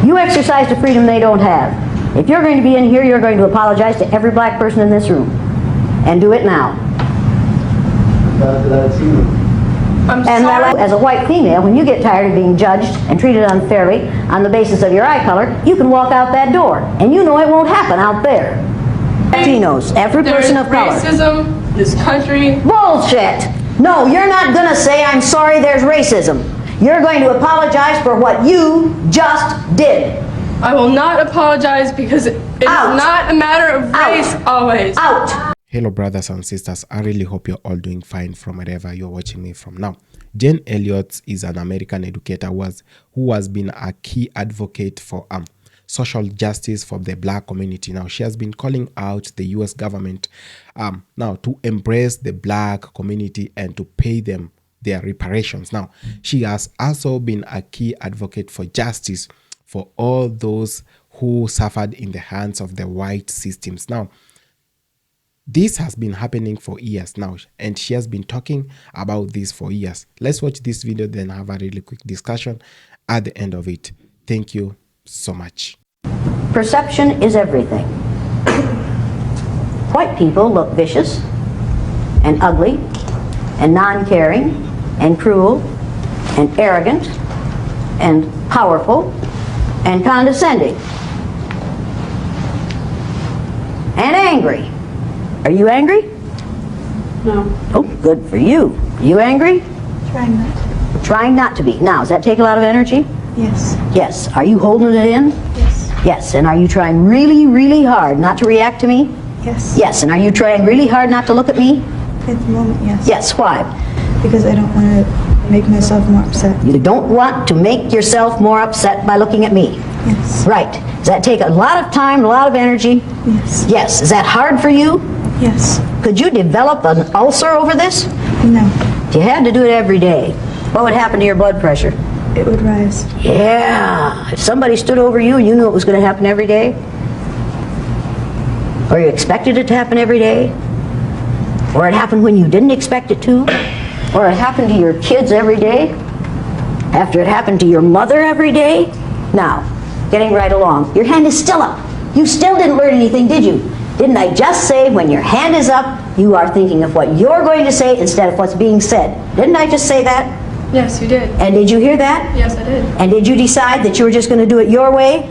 You exercised a freedom they don't have. If you're going to be in here, you're going to apologize to every black person in this room. And do it now. I'm And sorry. as a white female, when you get tired of being judged and treated unfairly on the basis of your eye color, you can walk out that door. And you know it won't happen out there. Latinos, every person of color. Racism, this country. Bullshit! No, you're not going to say, I'm sorry there's racism. You're going to apologize for what you just did. I will not apologize because it's not a matter of race always. Out! Hello brothers and sisters, I really hope you're all doing fine from wherever you're watching me from now. Jane Elliott is an American educator who has been a key advocate for social justice for the black community. Now she has been calling out the US government now to embrace the black community and to pay them their reparations. Now she has also been a key advocate for justice for all those who suffered in the hands of the white systems. Now this has been happening for years now, and she has been talking about this for years. Let's watch this video, then have a really quick discussion at the end of it. Thank you so much. Perception is everything. White people look vicious and ugly and non-caring and cruel and arrogant and powerful and condescending and angry. Are you angry? No. Oh, good for you. You angry? Trying not. Trying not to be. Now, does that take a lot of energy? Yes. Yes. Are you holding it in? Yes. Yes. And are you trying really, really hard not to react to me? Yes. Yes. And are you trying really hard not to look at me? At the moment, yes. Yes. Why? Because I don't want to make myself more upset. You don't want to make yourself more upset by looking at me. Yes. Right. Does that take a lot of time, a lot of energy? Yes. Yes. Is that hard for you? Yes. Could you develop an ulcer over this? No. If you had to do it every day, what would happen to your blood pressure? It would rise. Yeah. If somebody stood over you and you knew it was going to happen every day, or you expected it to happen every day, or it happened when you didn't expect it to, or it happened to your kids every day, after it happened to your mother every day. Now, getting right along, your hand is still up. You still didn't learn anything, did you? Didn't I just say when your hand is up, you are thinking of what you're going to say instead of what's being said? Didn't I just say that? Yes, you did. And did you hear that? Yes, I did. And did you decide that you were just going to do it your way?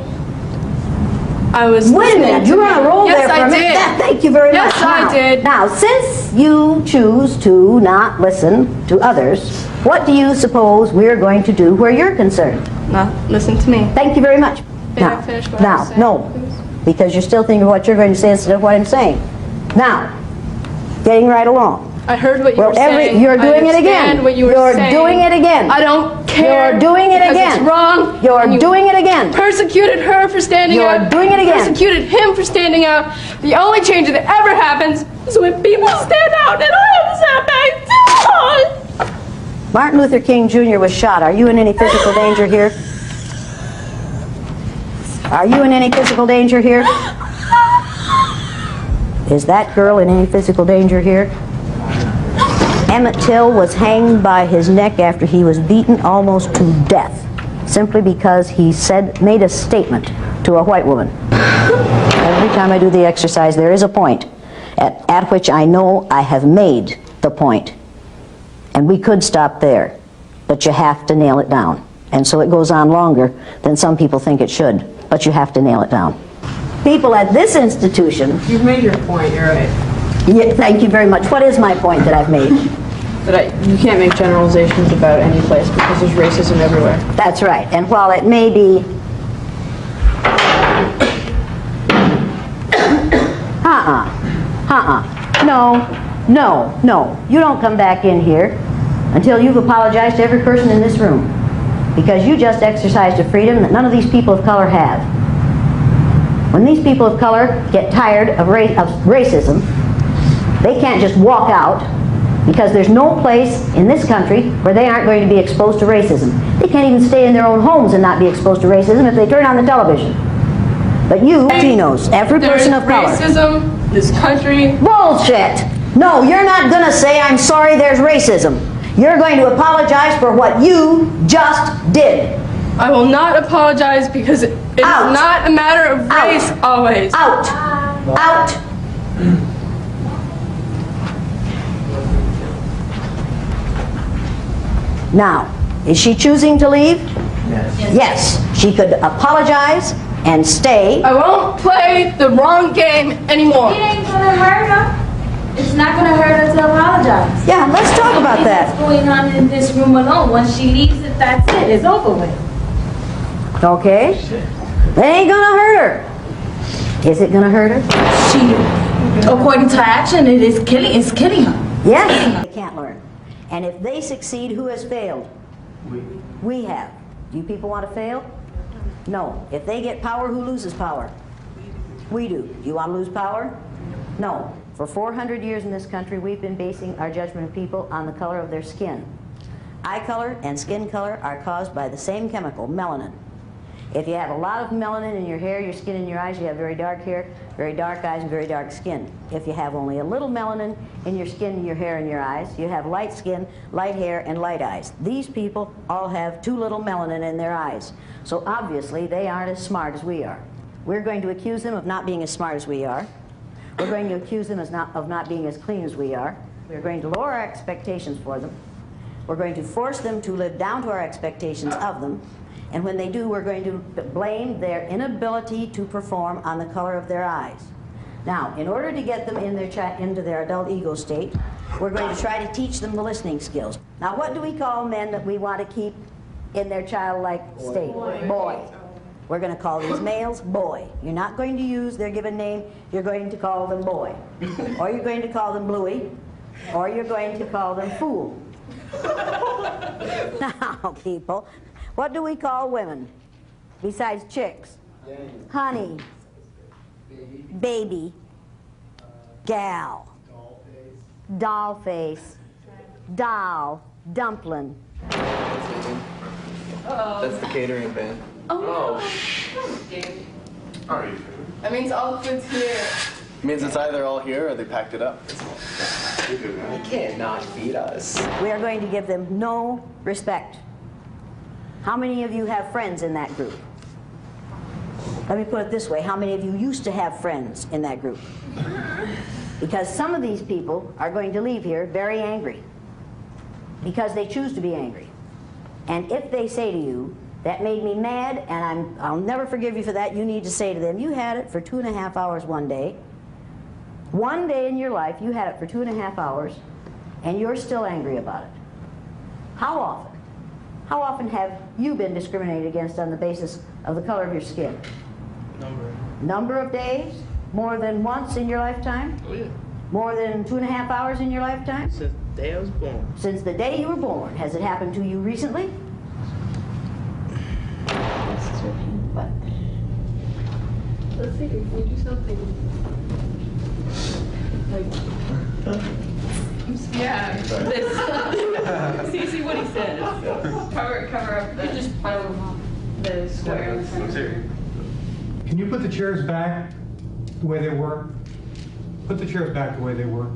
I was. Wait a minute, you were on a roll Yes, there for a I minute. did. Thank you very Yes, much. I did. Now, since you choose to not listen to others, what do you suppose we're going to do where you're concerned? Now, listen to me. Thank you very much. May I finish what I was saying, no, please? because you're still thinking of what you're going to say instead of what I'm saying. Now, getting right along. I heard what you were saying. You're doing I it again. understand what you were You're saying. doing it again. I don't care. You're doing it because again. It's wrong. You're and you doing it again. Persecuted her for standing You're out. doing it again. Persecuted him for standing out. The only change that ever happens is when people stand out, and I have to stand back. Martin Luther King Jr. was shot. Are you in any physical danger here? Are you in any physical danger here? Is that girl in any physical danger here? Emmett Till was hanged by his neck after he was beaten almost to death, simply because he made a statement to a white woman. Every time I do the exercise, there is a point at which I know I have made the point. And we could stop there, but you have to nail it down. And so it goes on longer than some people think it should, but you have to nail it down. People at this institution... You've made your point, you're right. Yeah, thank you very much. What is my point that I've made? But you can't make generalizations about any place because there's racism everywhere. That's right. And while it may be... No. You don't come back in here until you've apologized to every person in this room. Because you just exercised a freedom that none of these people of color have. When these people of color get tired of racism, they can't just walk out, because there's no place in this country where they aren't going to be exposed to racism. They can't even stay in their own homes and not be exposed to racism if they turn on the television. But you, Latinos, every person of color... Racism, this country. Bullshit! No, you're not going to say, I'm sorry there's racism. You're going to apologize for what you just did. I will not apologize because it is Out. not a matter of Out. race always. Out! Out! Now, is she choosing to leave? Yes. She could apologize and stay. I won't play the wrong game anymore. It ain't gonna hurt her. It's not gonna hurt her to apologize. Yeah, let's talk about What's that. going on in this room alone? Once she leaves it, that's it. It's over with. Okay? It ain't gonna hurt her. Is it gonna hurt her? She, according to her action, it's killing her. Yes. They can't learn. And if they succeed, who has failed? We have. Do you people want to fail? No. If they get power, who loses power? We do. Do you want to lose power? No. For 400 years in this country, we've been basing our judgment of people on the color of their skin. Eye color and skin color are caused by the same chemical, melanin. If you have a lot of melanin in your hair, your skin, and your eyes, you have very dark hair, very dark eyes, and very dark skin. If you have only a little melanin in your skin, your hair, and your eyes, you have light skin, light hair, and light eyes. These people all have too little melanin in their eyes. So obviously, they aren't as smart as we are. We're going to accuse them of not being as smart as we are. We're going to accuse them of not being as clean as we are. We're going to lower our expectations for them. We're going to force them to live down to our expectations of them. And when they do, we're going to blame their inability to perform on the color of their eyes. Now, in order to get them into their adult ego state, we're going to try to teach them the listening skills. Now, what do we call men that we want to keep in their childlike state? Boy. We're going to call these males boy. You're not going to use their given name. You're going to call them boy. Or you're going to call them bluey. Or you're going to call them fool. Now, people, what do we call women besides chicks? Honey, baby, gal, doll face, doll, dumpling. That's the catering band. That means all food's here. Means it's either all here or they packed it up. They can't not feed us. We are going to give them no respect. How many of you have friends in that group? Let me put it this way. How many of you used to have friends in that group? Because some of these people are going to leave here very angry. Because they choose to be angry. And if they say to you, that made me mad and I'll never forgive you for that, you need to say to them, you had it for 2.5 hours one day. One day in your life, you had it for 2.5 hours, and you're still angry about it. How often? How often have you been discriminated against on the basis of the color of your skin? Number of days? More than once in your lifetime? Oh, yeah. More than 2.5 hours in your lifetime? Since the day I was born. Since the day you were born. Has it happened to you recently? What? Let's see, can we do something? Like, yeah, this. See what he says. Cover up the, just the square. Can you put the chairs back the way they were? Put the chairs back the way they were.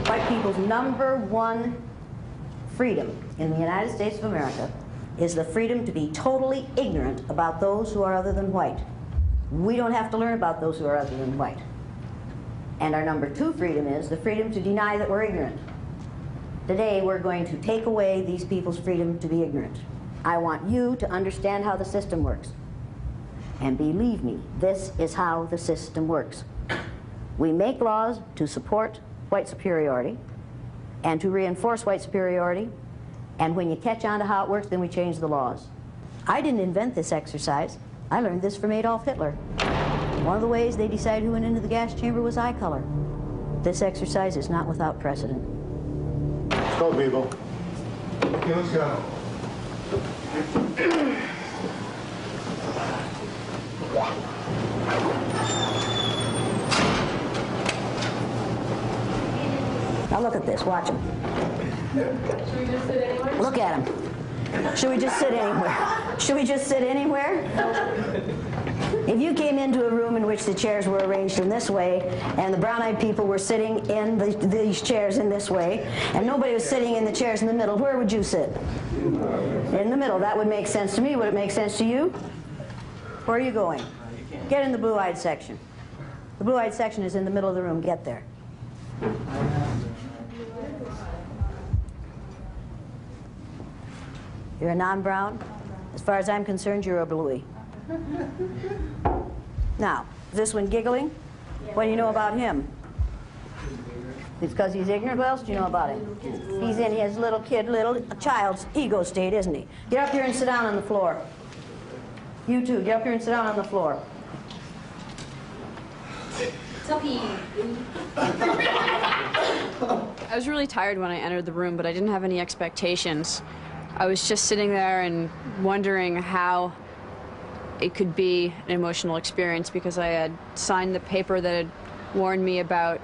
White people's number one freedom in the United States of America is the freedom to be totally ignorant about those who are other than white. We don't have to learn about those who are other than white. And our number two freedom is the freedom to deny that we're ignorant. Today we're going to take away these people's freedom to be ignorant. I want you to understand how the system works. And believe me, this is how the system works. We make laws to support white superiority and to reinforce white superiority, and when you catch on to how it works, then we change the laws. I didn't invent this exercise. I learned this from Adolf Hitler. One of the ways they decided who went into the gas chamber was eye color. This exercise is not without precedent. Let's go, people. Okay, let's go. Now look at this, watch him. Should we just sit anywhere? Look at him. Should we just sit anywhere? Should we just sit anywhere? If you came into a room in which the chairs were arranged in this way, and the brown-eyed people were sitting in these chairs in this way, and nobody was sitting in the chairs in the middle, where would you sit? In the middle. That would make sense to me. Would it make sense to you? Where are you going? Get in the blue-eyed section. The blue-eyed section is in the middle of the room. Get there. You're a non-brown? As far as I'm concerned, you're a bluey. Now, is this one giggling? What do you know about him? It's because he's ignorant? What else do you know about him? He's in his little child's ego state, isn't he? Get up here and sit down on the floor. You too, get up here and sit down on the floor. I was really tired when I entered the room, but I didn't have any expectations. I was just sitting there and wondering how it could be an emotional experience because I had signed the paper that had warned me about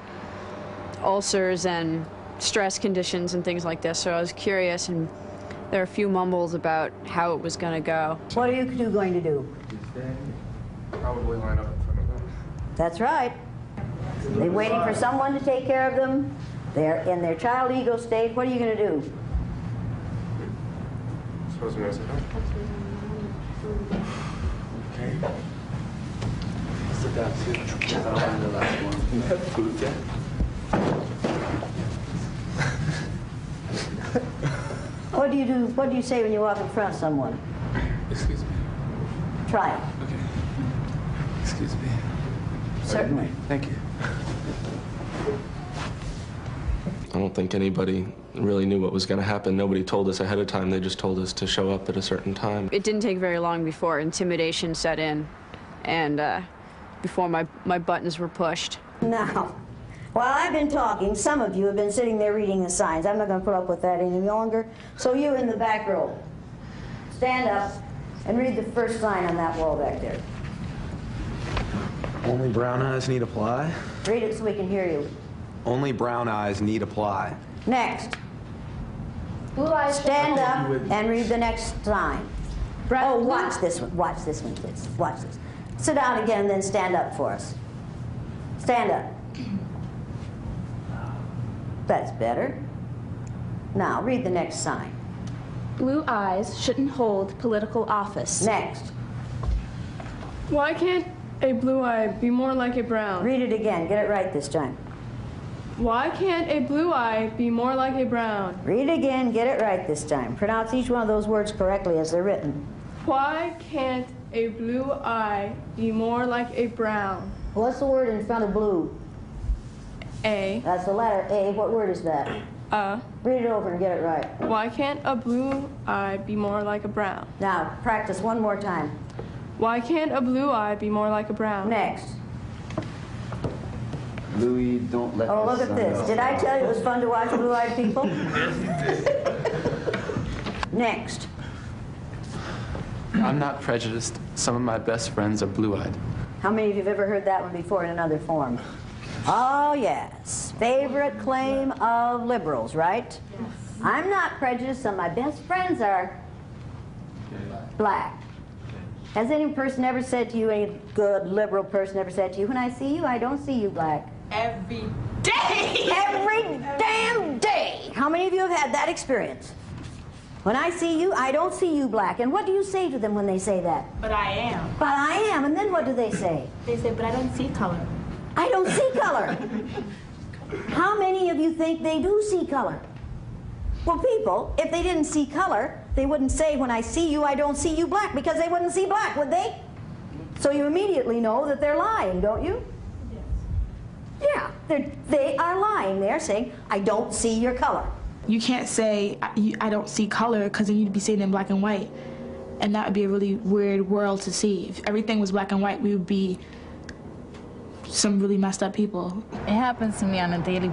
ulcers and stress conditions and things like this, so I was curious, and there are a few mumbles about how it was going to go. What are you two going to do? Probably line up in front of them. That's right. They're waiting for someone to take care of them. They're in their child ego state. What are you going to do? Suppose we sit down. Okay. Sit down too. I don't want the last one. You have food yet? What do you do? What do you say when you walk in front of someone? Excuse me. Try it. Okay. Excuse me. Certainly. Thank you. I don't think anybody really knew what was going to happen. Nobody told us ahead of time. They just told us to show up at a certain time. It didn't take very long before intimidation set in and before my buttons were pushed. Now, while I've been talking, some of you have been sitting there reading the signs. I'm not going to put up with that any longer. So you in the back row, stand up and read the first sign on that wall back there. Only brown eyes need apply. Read it so we can hear you. Only brown eyes need apply. Next. Blue eyes. Stand up and read the next sign. Oh, watch this one. Watch this one, kids. Watch this. Sit down again and then stand up for us. Stand up. That's better. Now, read the next sign. Blue eyes shouldn't hold political office. Next. Why can't a blue eye be more like a brown? Read it again. Get it right this time. Why can't a blue eye be more like a brown? Read it again. Get it right this time. Pronounce each one of those words correctly as they're written. Why can't a blue eye be more like a brown? What's the word in front of blue? A. That's the letter A. What word is that? Read it over and get it right. Why can't a blue eye be more like a brown? Now, practice one more time. Why can't a blue eye be more like a brown? Next. Louis, don't let Oh, look at this. Did I tell you it was fun to watch blue-eyed people? Yes, you did. Next. I'm not prejudiced. Some of my best friends are blue-eyed. How many of you have ever heard that one before in another form? Oh, yes. Favorite claim of liberals, right? Yes. I'm not prejudiced. Some of my best friends are black. Has any person ever said to you, any good liberal person ever said to you, when I see you, I don't see you black? Every day. Every damn day. How many of you have had that experience? When I see you, I don't see you black. And what do you say to them when they say that? But I am. But I am. And then what do they say? They say, but I don't see color. I don't see color. How many of you think they do see color? Well, people, if they didn't see color, they wouldn't say, when I see you, I don't see you black, because they wouldn't see black, would they? So you immediately know that they're lying, don't you? Yes. Yeah, they are lying. They're saying, I don't see your color. You can't say, I don't see color, because then you'd be saying in black and white. And that would be a really weird world to see. If everything was black and white, we would be some really messed up people. It happens to me on a daily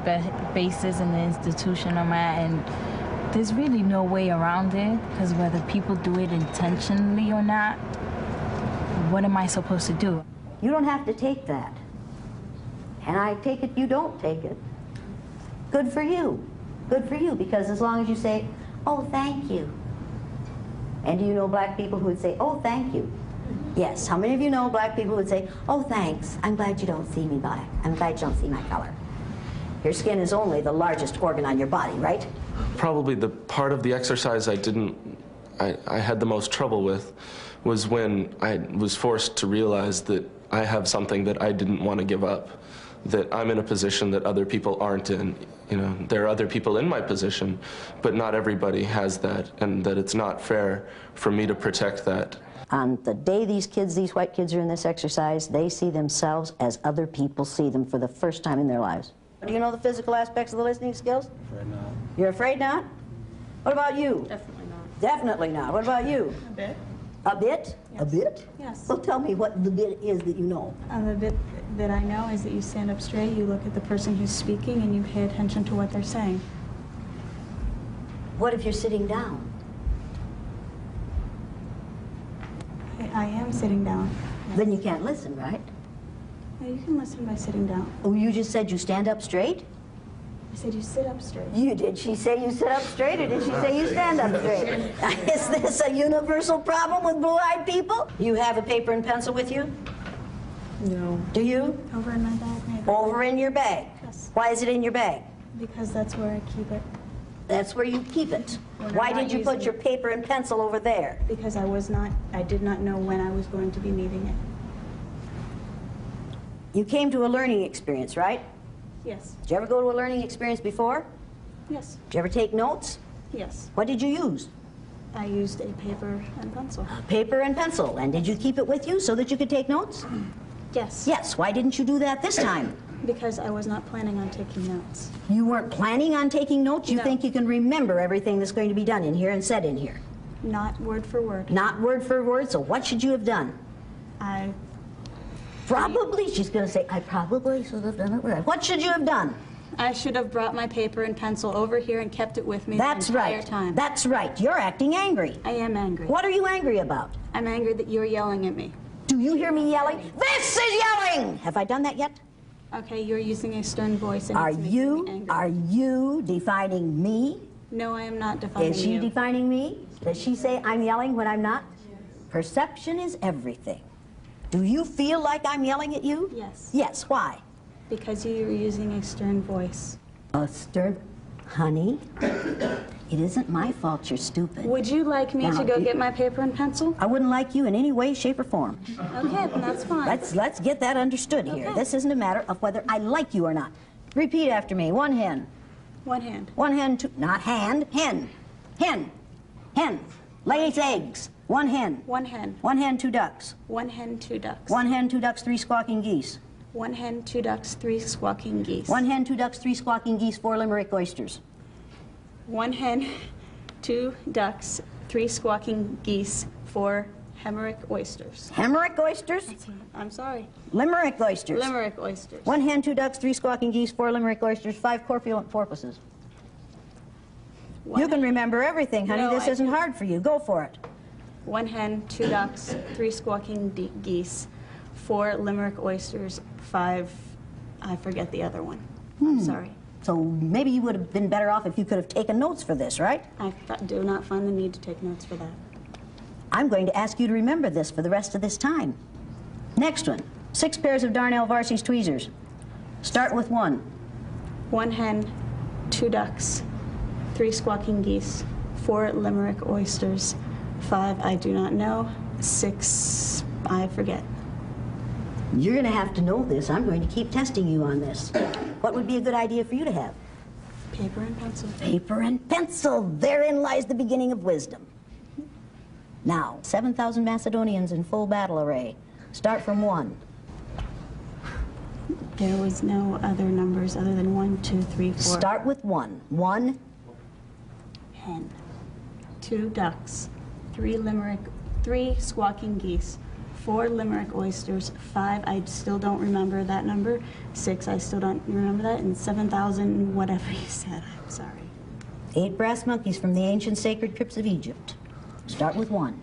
basis in the institution I'm at, and there's really no way around it, because whether people do it intentionally or not, what am I supposed to do? You don't have to take that. And I take it you don't take it. Good for you. Good for you, because as long as you say, oh, thank you. And do you know black people who would say, oh, thank you? Yes. How many of you know black people would say, oh, thanks, I'm glad you don't see me black. I'm glad you don't see my color. Your skin is only the largest organ on your body, right? Probably the part of the exercise I had the most trouble with was when I was forced to realize that I have something that I didn't want to give up, that I'm in a position that other people aren't in. You know, there are other people in my position, but not everybody has that, and that it's not fair for me to protect that. On the day these white kids are in this exercise, they see themselves as other people see them for the first time in their lives. Do you know the physical aspects of the listening skills? Afraid not. You're afraid not? What about you? Definitely not. Definitely not. What about you? A bit. A bit? Yes. A bit? Yes. Well, tell me what the bit is that you know. The bit that I know is that you stand up straight, you look at the person who's speaking, and you pay attention to what they're saying. What if you're sitting down? I am sitting down. Then you can't listen, right? No, you can listen by sitting down. Oh, you just said you stand up straight? I said you sit up straight. Did she say you sit up straight, or did she say you stand up straight? Is this a universal problem with blue-eyed people? You have a paper and pencil with you? No. Do you? Over in my bag, maybe. Over in your bag? Yes. Why is it in your bag? Because that's where I keep it. That's where you keep it. When I'm Why not did you put using your paper and pencil over there? Because I did not know when I was going to be needing it. You came to a learning experience, right? Yes. Did you ever go to a learning experience before? Yes. Did you ever take notes? Yes. What did you use? I used a paper and pencil. Paper and pencil. And did you keep it with you so that you could take notes? Yes. Yes. Why didn't you do that this time? Because I was not planning on taking notes. You weren't planning on taking notes? You No. think you can remember everything that's going to be done in here and said in here? Not word for word. Not word for word, so what should you have done? I Probably, she's going to say, I probably should have done it right. What should you have done? should have brought my paper and pencil over here and kept it with me That's the entire right. time. That's right. You're acting angry. I am angry. What are you angry about? I'm angry that you're yelling at me. Do you hear me yelling? This is yelling! Have I done that yet? Okay, you're using a stern voice and Are it's making me angry. are you defining me? No, I am not defining Is she you. defining me? Does she say I'm yelling when I'm not? Perception is everything. Do you feel like I'm yelling at you? Yes. Yes, why? Because you're using a stern voice. A stern... Honey, it isn't my fault you're stupid. Would you like me Now, to go you- get my paper and pencil? I wouldn't like you in any way, shape, or form. Okay, then that's fine. Let's get that understood here. Okay. This isn't a matter of whether I like you or not. Repeat after me. One hen. One hand. One hen, two... Not hand. Hen. Hen. Hen. Lays eggs. One hen. One hen. One hen, two ducks. One hen, two ducks. One hen, two ducks, three squawking geese. One hen, two ducks, three squawking geese. One hen, two ducks, three squawking geese, four limerick oysters. One hen, two ducks, three squawking geese, four Hemerick oysters. Hemerick oysters? I'm sorry. Limerick oysters. Limerick oysters. One hen, two ducks, three squawking geese, four limerick oysters, five corpulent porpoises. You can remember everything, honey. No, This I isn't can't. hard for you. Go for it. One hen, two ducks, three squawking geese, four Limerick oysters, five, I forget the other one. I'm sorry. So maybe you would have been better off if you could have taken notes for this, right? I do not find the need to take notes for that. I'm going to ask you to remember this for the rest of this time. Next one. 6 pairs of Darnell Varsies tweezers. Start with 1. One hen, two ducks, three squawking geese, four Limerick oysters, five, I do not know, six, I forget. You're going to have to know this. I'm going to keep testing you on this. What would be a good idea for you to have? Paper and pencil. Paper and pencil. Therein lies the beginning of wisdom. Now, 7,000 Macedonians in full battle array. Start from 1. There was no other numbers other than 1, 2, 3, 4. Start with 1. 1 hen, 2 ducks, 3 squawking geese, 4 Limerick oysters, 5, I still don't remember that number, 6, I still don't remember that, and 7,000 whatever you said, I'm sorry. 8 brass monkeys from the ancient sacred crypts of Egypt. Start with 1.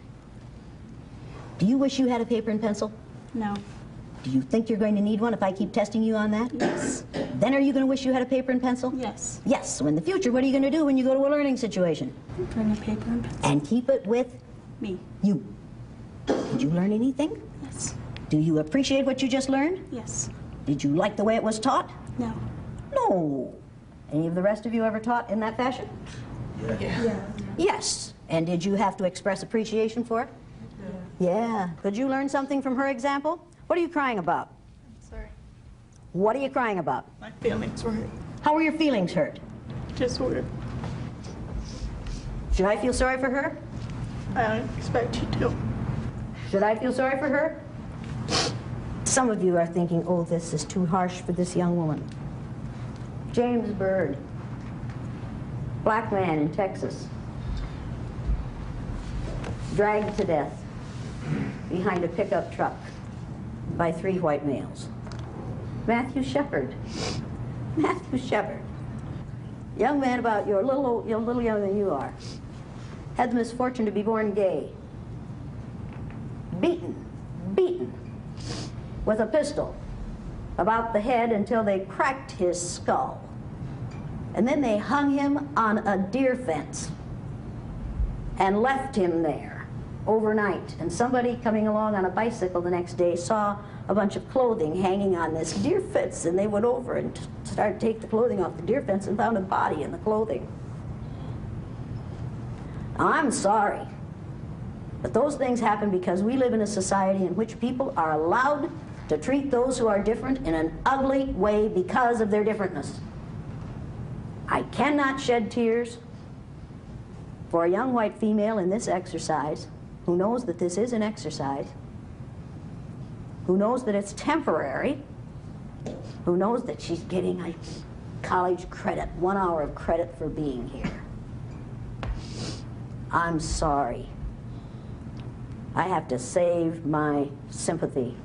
Do you wish you had a paper and pencil? No. Do you think you're going to need one if I keep testing you on that? Yes. Then are you going to wish you had a paper and pencil? Yes. Yes. So in the future, what are you going to do when you go to a learning situation? Bring a paper and pencil. And keep it with Me. you. Did you learn anything? Yes. Do you appreciate what you just learned? Yes. Did you like the way it was taught? No. No. Any of the rest of you ever taught in that fashion? Yeah. Yes. And did you have to express appreciation for it? Yeah. Could you learn something from her example? What are you crying about? Sorry. What are you crying about? My feelings were hurt. How were your feelings hurt? Just weird. Should I feel sorry for her? I don't expect you to. Should I feel sorry for her? Some of you are thinking, oh, this is too harsh for this young woman. James Byrd, black man in Texas, dragged to death behind a pickup truck by 3 white males. Matthew Shepard, young man about you're a little younger than you are, had the misfortune to be born gay, beaten with a pistol about the head until they cracked his skull. And then they hung him on a deer fence and left him there overnight. And somebody coming along on a bicycle the next day saw a bunch of clothing hanging on this deer fence, and they went over and started to take the clothing off the deer fence and found a body in the clothing. Now, I'm sorry, but those things happen because we live in a society in which people are allowed to treat those who are different in an ugly way because of their differentness. I cannot shed tears for a young white female in this exercise who knows that this is an exercise, who knows that it's temporary, who knows that she's getting a college credit, 1 hour of credit for being here. I'm sorry. I have to save my sympathy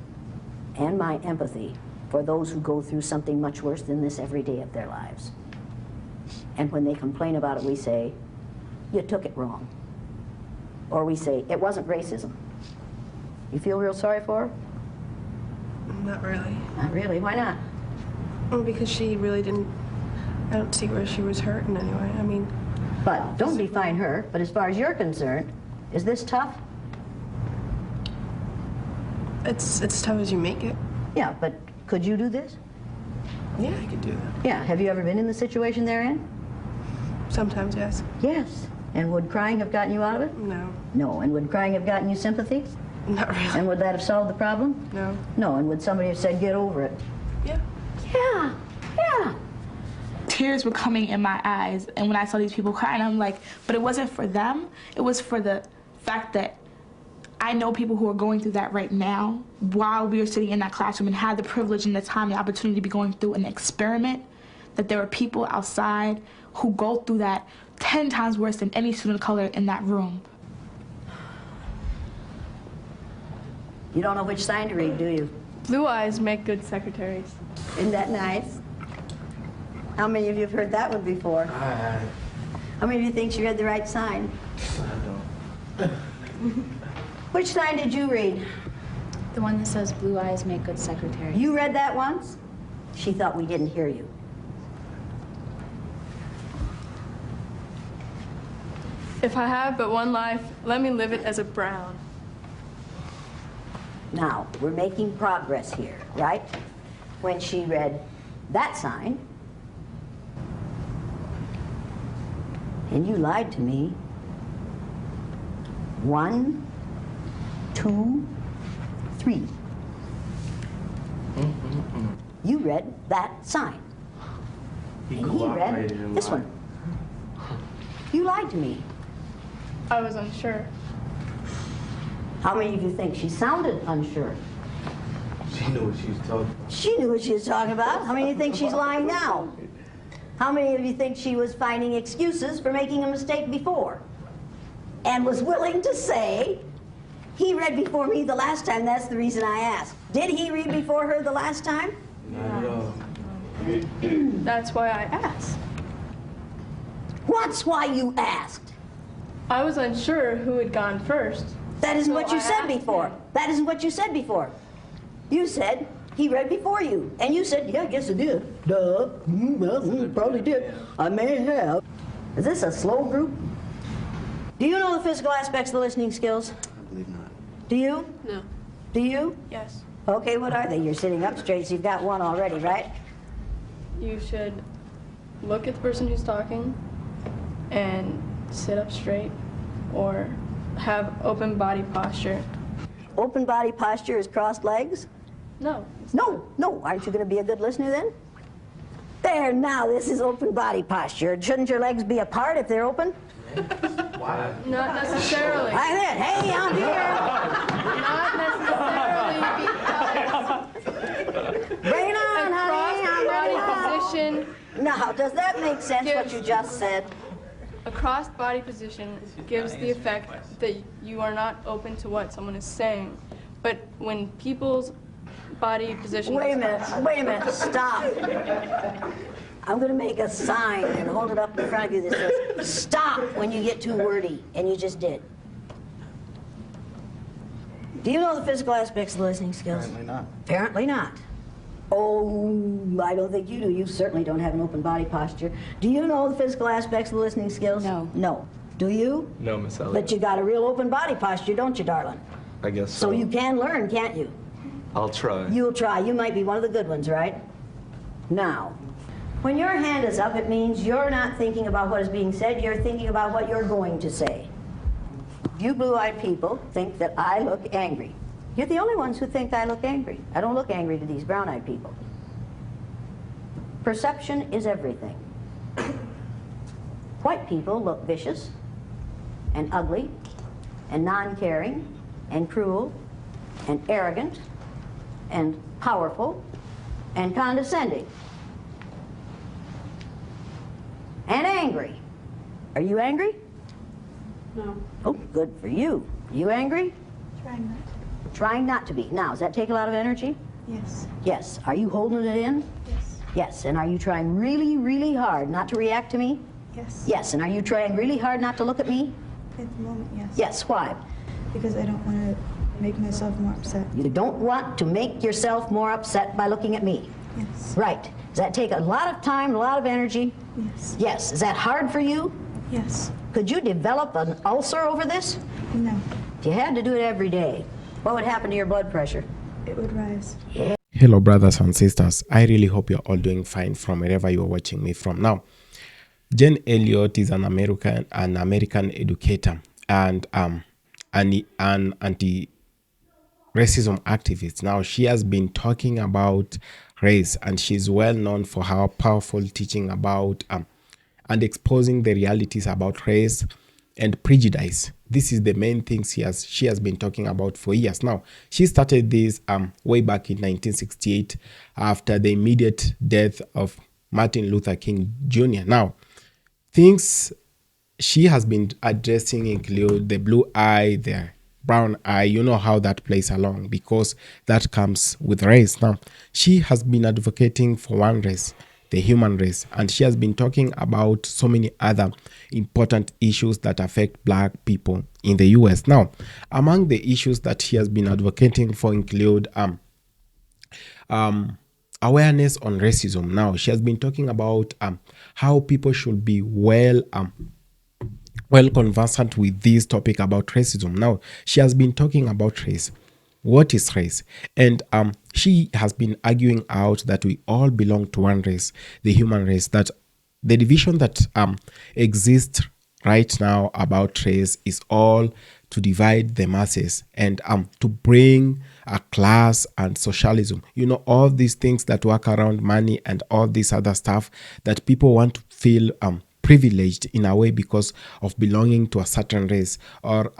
and my empathy for those who go through something much worse than this every day of their lives. And when they complain about it, we say, you took it wrong. Or we say, it wasn't racism. You feel real sorry for her? Not really. Not really, why not? Well, because she really didn't, I don't see where she was hurt in any way. I mean... But don't define her, but as far as you're concerned, is this tough? It's tough as you make it. Yeah, but could you do this? Yeah, I could do that. Yeah, have you ever been in the situation they're in? Sometimes, yes. Yes. And would crying have gotten you out of it? No. No. And would crying have gotten you sympathy? Not really. And would that have solved the problem? No. No. And would somebody have said, get over it? Yeah. Yeah. Yeah. Tears were coming in my eyes, and when I saw these people crying, I'm like, but it wasn't for them. It was for the fact that I know people who are going through that right now while we are sitting in that classroom and had the privilege and the time, the opportunity to be going through an experiment, that there are people outside who go through that 10 times worse than any student of color in that room. You don't know which sign to read, do you? Blue eyes make good secretaries. Isn't that nice? How many of you have heard that one before? How many of you think she read the right sign? I don't. Which sign did you read? The one that says blue eyes make good secretaries. You read that once? She thought we didn't hear you. If I have but one life, let me live it as a brown. Now, we're making progress here, right? When she read that sign, and you lied to me. 1, 2, 3. You read that sign. And he read this one. You lied to me. I was unsure. How many of you think she sounded unsure? She knew what she was talking about. She knew what she was talking about. How many of you think she's lying now? How many of you think she was finding excuses for making a mistake before? And was willing to say, he read before me the last time, that's the reason I asked. Did he read before her the last time? Not at all. That's why I asked. What's why you asked? I was unsure who had gone first. That isn't So what you I said asked before. him. That isn't what you said before. You said he read before you. And you said, yeah, I guess I did. Duh. Probably did. I may have. Is this a slow group? Do you know the physical aspects of the listening skills? I believe not. Do you? No. Do you? Yes. Okay, what are they? You're sitting up straight, so you've got one already, right? You should look at the person who's talking and sit up straight or have open body posture. Open body posture is crossed legs? No. No, no. Aren't you going to be a good listener then? There, now, this is open body posture. Shouldn't your legs be apart if they're open? Why? Not necessarily. Like that. Hey, I'm here. Not necessarily because Bring it on, honey. I'm ready body now. position. Now, does that make sense, what you just said? A crossed body position gives the effect that you are not open to what someone is saying. But when people's body position... Wait a minute, stop. I'm going to make a sign and hold it up in front of you that says, stop when you get too wordy, and you just did. Do you know the physical aspects of listening skills? Apparently not. Apparently not. Oh, I don't think you do. You certainly don't have an open body posture. Do you know the physical aspects of the listening skills? No. No. Do you? No, Miss Elliott. But you got a real open body posture, don't you, darling? I guess so. So you can learn, can't you? I'll try. You'll try. You might be one of the good ones, right? Now, when your hand is up, it means you're not thinking about what is being said. You're thinking about what you're going to say. You blue-eyed people think that I look angry. You're the only ones who think I look angry. I don't look angry to these brown-eyed people. Perception is everything. White people look vicious and ugly and non-caring and cruel and arrogant and powerful and condescending and angry. Are you angry? No. Oh, good for you. You angry? Trying not to. Trying not to be. Now, does that take a lot of energy? Yes. Yes. Are you holding it in? Yes. Yes. And are you trying really, really hard not to react to me? Yes. Yes. And are you trying really hard not to look at me? At the moment, yes. Yes. Why? Because I don't want to make myself more upset. You don't want to make yourself more upset by looking at me. Yes. Right. Does that take a lot of time, a lot of energy? Yes. Yes. Is that hard for you? Yes. Could you develop an ulcer over this? No. If you had to do it every day, what would happen to your blood pressure? It would rise. Yeah. Hello, brothers and sisters. I really hope you're all doing fine from wherever you're watching me from. Now, Jane Elliott is an American educator and an anti-racism activist. Now, she has been talking about race, and she's well known for her powerful teaching about and exposing the realities about race and prejudice. This is the main things she has been talking about for years. Now, she started this way back in 1968 after the immediate death of Martin Luther King Jr. Now, things she has been addressing include the blue eye, the brown eye. You know how that plays along because that comes with race. Now, she has been advocating for one race, the human race, and she has been talking about so many other important issues that affect black people in the US. Now, among the issues that she has been advocating for include awareness on racism. Now, she has been talking about how people should be well conversant with this topic about racism. Now, she has been talking about race. What is race? And she has been arguing out that we all belong to one race, the human race, that the division that exists right now about race is all to divide the masses and to bring a class and socialism. You know, all these things that work around money and all this other stuff that people want to feel privileged in a way because of belonging to a certain race or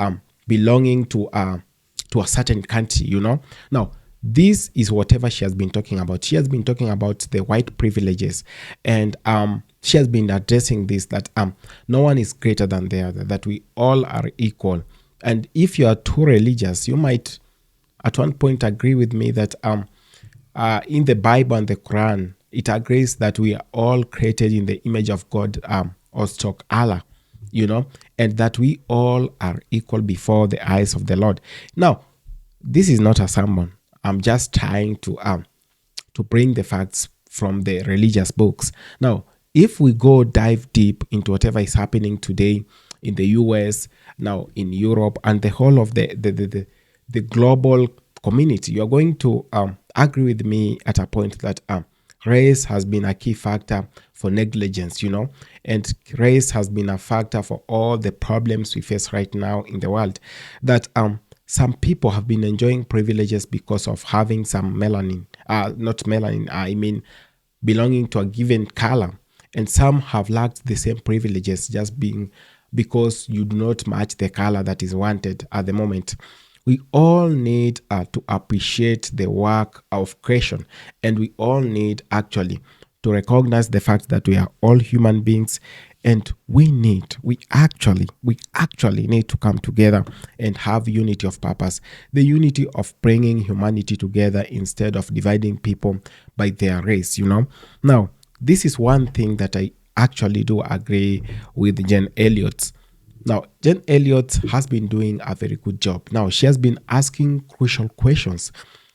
belonging to a certain country, you know. Now, this is whatever she has been talking about. She has been talking about the white privileges, and she has been addressing this, that no one is greater than the other, that we all are equal. And if you are too religious, you might at one point agree with me that in the Bible and the Quran, it agrees that we are all created in the image of God, or stroke Allah, you know, and that we all are equal before the eyes of the Lord. Now, this is not a sermon. I'm just trying to bring the facts from the religious books. Now, if we go dive deep into whatever is happening today in the US, now in Europe, and the whole of the the global community, you're going to agree with me at a point that race has been a key factor for negligence, and race has been a factor for all the problems we face right now in the world. That some people have been enjoying privileges because of having some melanin, not melanin, I mean belonging to a given color, and some have lacked the same privileges just being because you do not match the color that is wanted at the moment. We all need to appreciate the work of creation, and we all need actually to recognize the fact that we are all human beings, and we actually need to come together and have unity of purpose, the unity of bringing humanity together instead of dividing people by their race. Now, this is one thing that I actually do agree with Jane Elliott. Now, Jane Elliott has been doing a very good job. Now, she has been asking crucial questions.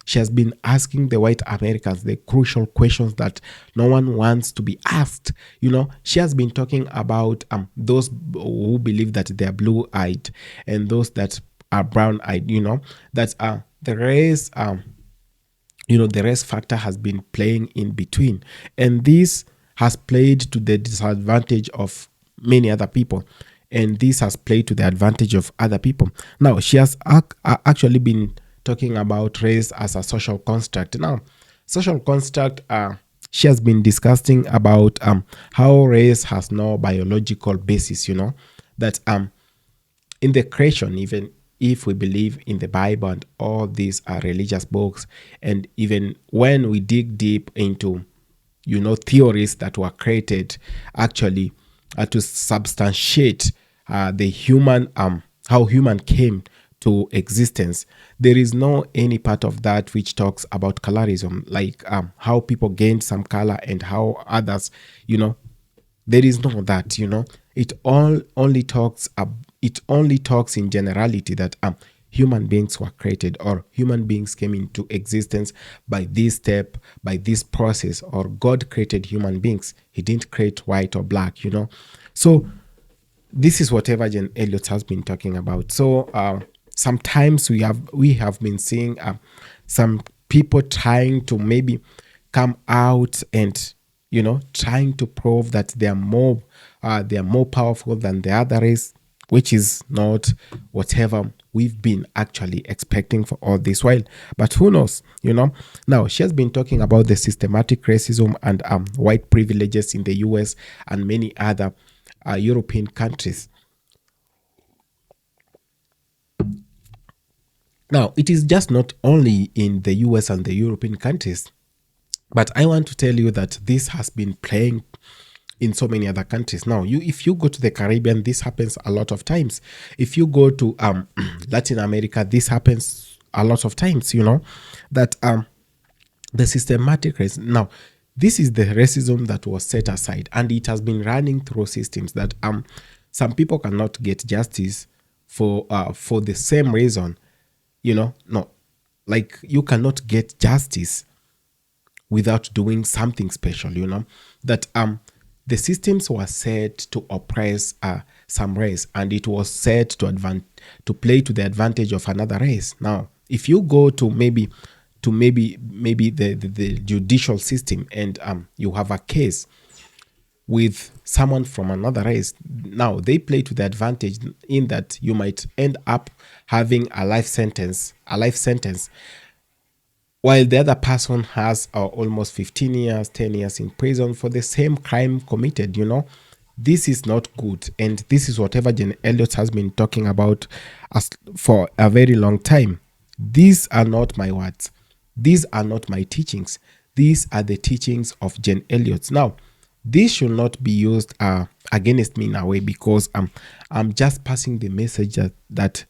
She has been asking the white Americans the crucial questions that no one wants to be asked. She has been talking about those who believe that they are blue-eyed and those that are brown-eyed, that the race, the race factor has been playing in between. And this has played to the disadvantage of many other people. And this has played to the advantage of other people. Now, she has actually been talking about race as a social construct. Now, social construct, she has been discussing about how race has no biological basis, that in the creation, even if we believe in the Bible and all these are religious books, and even when we dig deep into, theories that were created actually to substantiate the human, how human came to existence, there is no any part of that which talks about colorism, like how people gained some color and how others, there is no that. It only talks in generality that human beings were created, or human beings came into existence by this step, by this process, or God created human beings. He didn't create white or black. So this is whatever Jane Elliott has been talking about. So sometimes we have been seeing some people trying to maybe come out and trying to prove that they are more powerful than the other race, which is not whatever we've been actually expecting for all this while. But who knows? Now she has been talking about the systematic racism and white privileges in the US and many other European countries. Now, it is just not only in the US and the European countries, but I want to tell you that this has been playing in so many other countries. Now, if you go to the Caribbean, this happens a lot of times. If you go to Latin America, this happens a lot of times, that the systematic racism. Now, this is the racism that was set aside, and it has been running through systems that some people cannot get justice for the same reason. No, like you cannot get justice without doing something special. That the systems were set to oppress some race, and it was set to play to the advantage of another race. Now, if you go to maybe the judicial system and you have a case with someone from another race, now they play to the advantage in that you might end up having a life sentence, while the other person has almost 15 years, 10 years in prison for the same crime committed. This is not good, and this is whatever Jane Elliott has been talking about for a very long time. These are not my words. These are not my teachings. These are the teachings of Jane Elliott. Now, this should not be used against me in a way, because I'm just passing the message that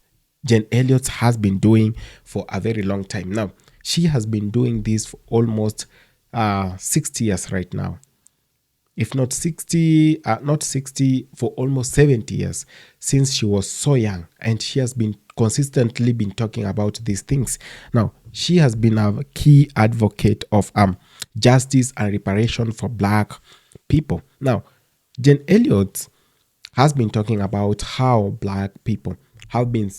Jane Elliott has been doing for a very long time. Now, she has been doing this for almost 60 years right now. If not 60, for almost 70 years, since she was so young, and she has been consistently been talking about these things. Now, she has been a key advocate of justice and reparation for Black people. Now, Jane Elliott has been talking about how Black people, have been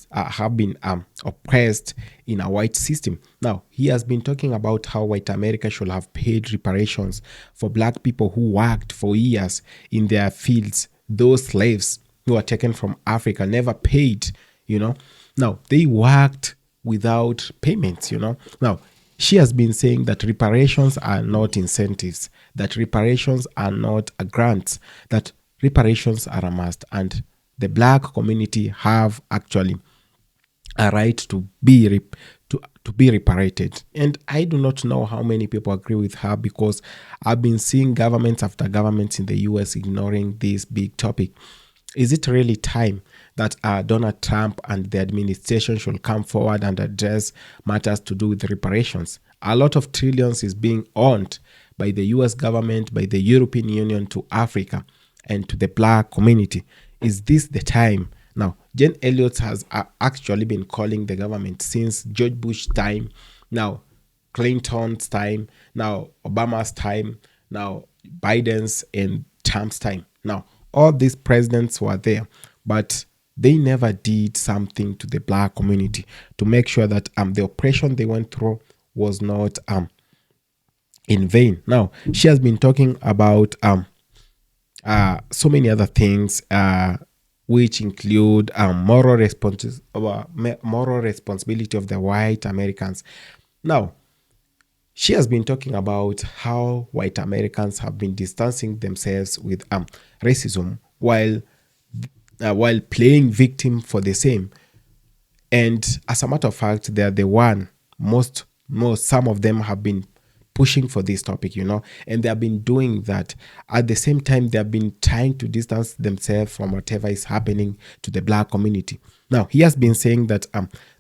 oppressed in a white system. Now he has been talking about how white America should have paid reparations for black people who worked for years in their fields. Those slaves who were taken from Africa never paid. Now they worked without payments. Now she has been saying that reparations are not incentives, that reparations are not a grant, that reparations are a must, and the black community have actually a right to be reparated. And I do not know how many people agree with her, because I've been seeing governments after governments in the US ignoring this big topic. Is it really time that Donald Trump and the administration should come forward and address matters to do with reparations? A lot of trillions is being owned by the US government, by the European Union to Africa and to the black community. Is this the time? Now, Jane Elliott has actually been calling the government since George Bush's time, now Clinton's time, now Obama's time, now Biden's and Trump's time. Now, all these presidents were there, but they never did something to the black community to make sure that the oppression they went through was not in vain. Now, she has been talking about so many other things, which include moral responsibility of the white Americans. Now, she has been talking about how white Americans have been distancing themselves with racism while playing victim for the same. And as a matter of fact, they are the one some of them have been pushing for this topic, and they have been doing that. At the same time, they have been trying to distance themselves from whatever is happening to the black community. Now, he has been saying that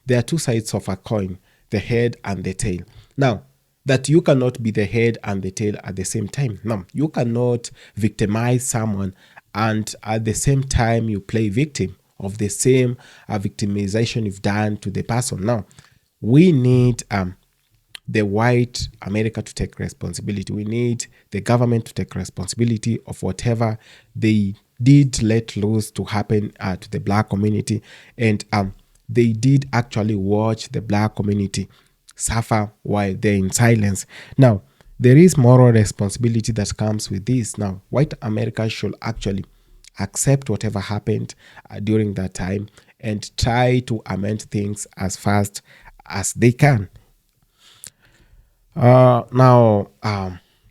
there are two sides of a coin, the head and the tail. Now, that you cannot be the head and the tail at the same time. No, you cannot victimize someone and at the same time you play victim of the same victimization you've done to the person. Now, we need the white America to take responsibility. We need the government to take responsibility of whatever they did let loose to happen to the black community. And they did actually watch the black community suffer while they're in silence. Now, there is moral responsibility that comes with this. Now, white America should actually accept whatever happened during that time and try to amend things as fast as they can.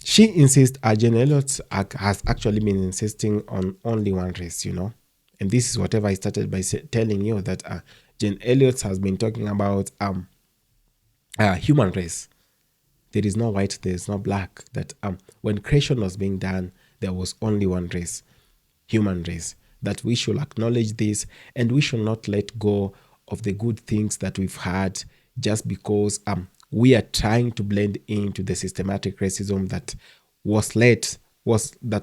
She insists, Jane Elliott has actually been insisting on only one race, and this is whatever I started by telling you, that Jane Elliott has been talking about human race. There is no white, there is no black. That when creation was being done, there was only one race, human race. That we should acknowledge this, and we should not let go of the good things that we've had just because we are trying to blend into the systematic racism that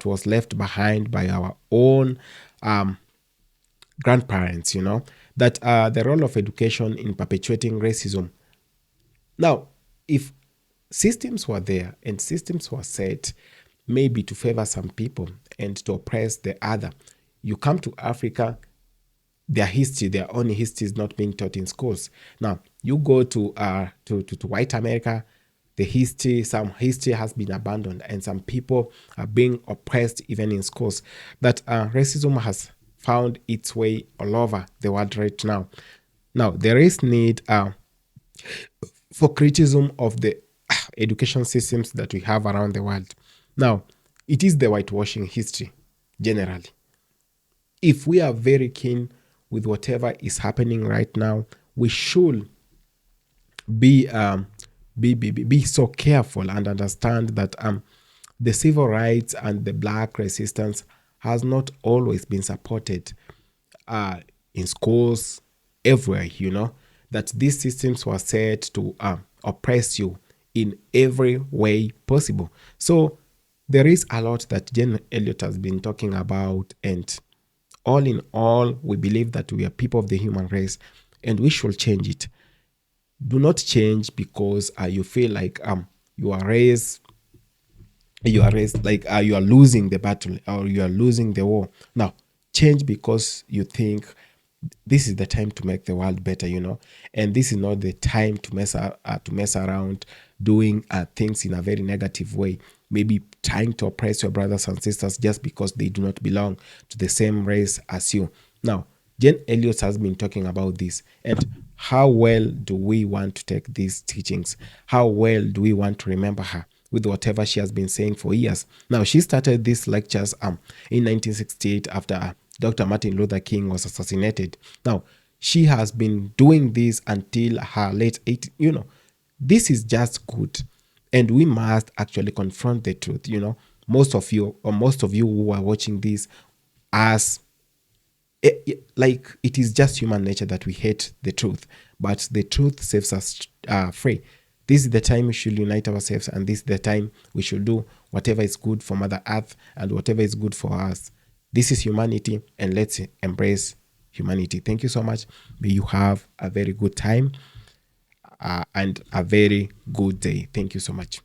was left behind by our own grandparents. That the role of education in perpetuating racism. Now, if systems were there and systems were set maybe to favor some people and to oppress the other, you come to Africa, their own history is not being taught in schools. Now, you go to white America, some history has been abandoned, and some people are being oppressed even in schools. That racism has found its way all over the world right now. Now, there is need for criticism of the education systems that we have around the world. Now, it is the whitewashing history generally. If we are very keen with whatever is happening right now, we should be so careful and understand that the civil rights and the black resistance has not always been supported in schools, everywhere, that these systems were set to oppress you in every way possible. So there is a lot that Jane Elliott has been talking about, and all in all, we believe that we are people of the human race and we should change it. Do not change because you feel like you are like you are losing the battle or you are losing the war. Now, change because you think this is the time to make the world better, and this is not the time to mess around doing things in a very negative way, maybe trying to oppress your brothers and sisters just because they do not belong to the same race as you. Now, Jane Elliott has been talking about this, and how well do we want to take these teachings? How well do we want to remember her with whatever she has been saying for years? Now, she started these lectures in 1968 after Dr. Martin Luther King was assassinated. Now, she has been doing this until her late 80s. This is just good. And we must actually confront the truth. Most of you who are watching this, as like, it is just human nature that we hate the truth, but the truth sets us free. This is the time we should unite ourselves, and this is the time we should do whatever is good for Mother Earth and whatever is good for us. This is humanity, and let's embrace humanity. Thank you so much. May you have a very good time and a very good day. Thank you so much.